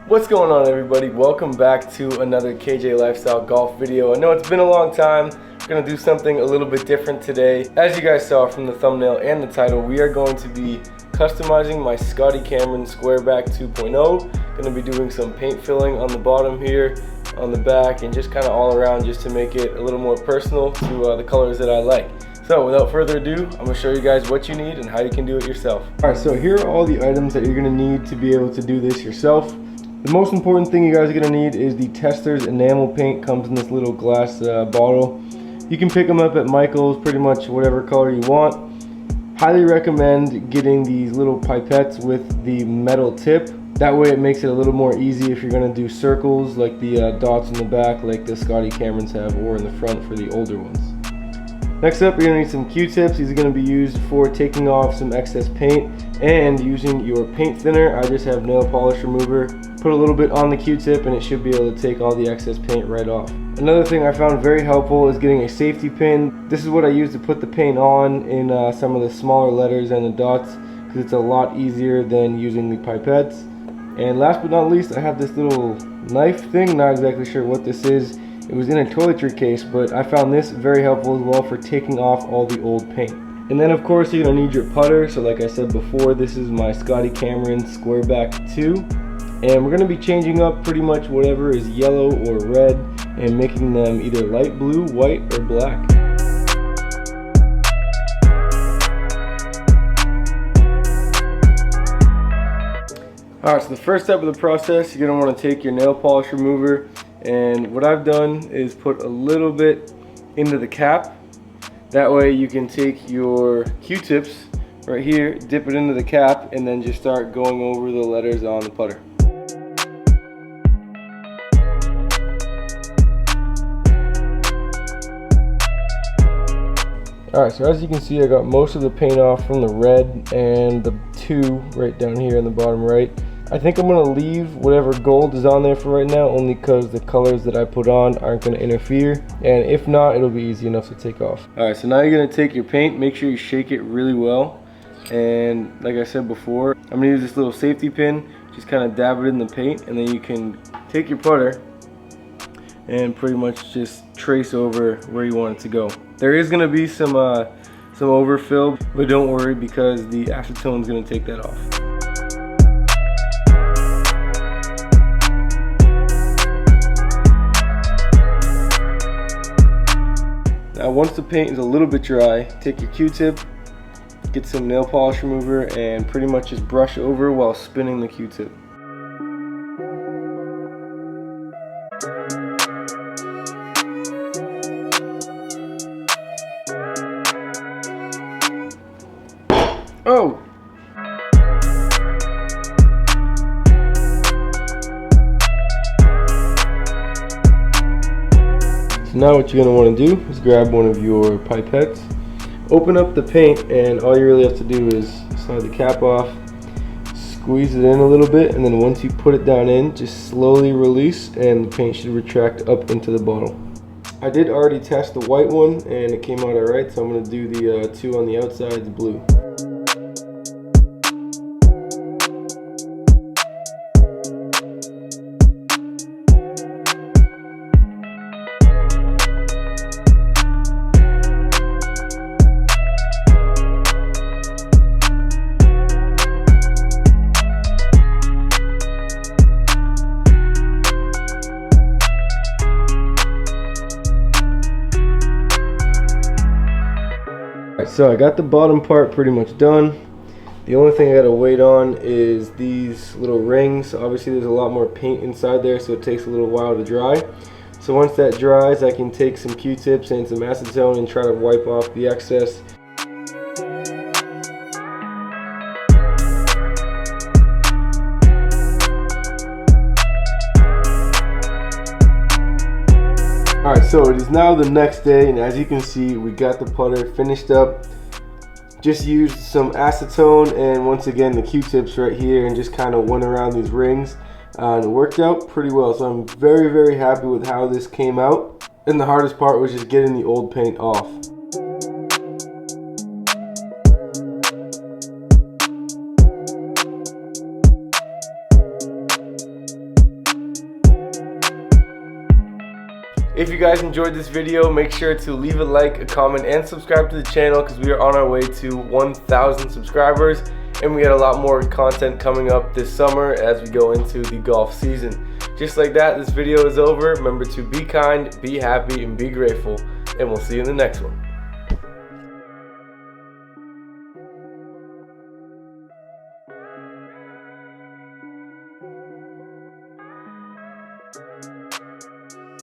What's going on, everybody? Welcome back to another KJ Lifestyle Golf video. I know it's been a long time. We're going to do something a little bit different today. As you guys saw from the thumbnail and the title, we are going to be customizing my Scotty Cameron Squareback 2.0. Going to be doing some paint filling on the bottom here, on the back, and just kind of all around just to make it a little more personal to the colors that I like. So without further ado, I'm going to show you guys what you need and how you can do it yourself. Alright, so here are all the items that you're going to need to be able to do this yourself. The most important thing you guys are going to need is the Tester's enamel paint. Comes in this little glass bottle. You can pick them up at Michael's, pretty much whatever color you want. Highly recommend getting these little pipettes with the metal tip. That way it makes it a little more easy if you're going to do circles like the dots in the back like the Scotty Camerons have, or in the front for the older ones. Next up, you're going to need some Q-tips. These are going to be used for taking off some excess paint and using your paint thinner. I just have nail polish remover. Put a little bit on the Q-tip and it should be able to take all the excess paint right off. Another thing I found very helpful is getting a safety pin. This is what I use to put the paint on in some of the smaller letters and the dots, because it's a lot easier than using the pipettes. And last but not least, I have this little knife thing. Not exactly sure what this is. It was in a toiletry case, but I found this very helpful as well for taking off all the old paint. And then of course you're going to need your putter. So like I said before, this is my Scotty Cameron Squareback 2. And we're going to be changing up pretty much whatever is yellow or red and making them either light blue, white, or black. Alright, so the first step of the process, you're going to want to take your nail polish remover, and what I've done is put a little bit into the cap. That way you can take your Q-tips right here, dip it into the cap, and then just start going over the letters on the putter. Alright, so as you can see, I got most of the paint off from the red and the two right down here in the bottom right. I think I'm going to leave whatever gold is on there for right now, only because the colors that I put on aren't going to interfere, and if not, it'll be easy enough to take off. Alright, so now you're going to take your paint, make sure you shake it really well, and like I said before, I'm going to use this little safety pin, just kind of dab it in the paint, and then you can take your putter and pretty much just trace over where you want it to go. There is going to be some overfill, but don't worry, because the acetone is going to take that off. Now once the paint is a little bit dry, take your Q-tip, get some nail polish remover, and pretty much just brush over while spinning the Q-tip. Oh! So now what you're going to want to do is grab one of your pipettes, open up the paint, and all you really have to do is slide the cap off, squeeze it in a little bit, and then once you put it down in, just slowly release and the paint should retract up into the bottle. I did already test the white one and it came out alright, so I'm going to do the two on the outside, the blue. So I got the bottom part pretty much done. The only thing I gotta wait on is these little rings. Obviously there's a lot more paint inside there, so it takes a little while to dry. So once that dries, I can take some Q-tips and some acetone and try to wipe off the excess. Alright, so it is now the next day, and as you can see, we got the putter finished up. Just used some acetone and once again the Q-tips right here, and just kind of went around these rings, and it worked out pretty well. So I'm very happy with how this came out, and the hardest part was just getting the old paint off. If you guys enjoyed this video, make sure to leave a like, a comment, and subscribe to the channel because we are on our way to 1,000 subscribers, and we got a lot more content coming up this summer as we go into the golf season. Just like that, this video is over. Remember to be kind, be happy, and be grateful, and we'll see you in the next one.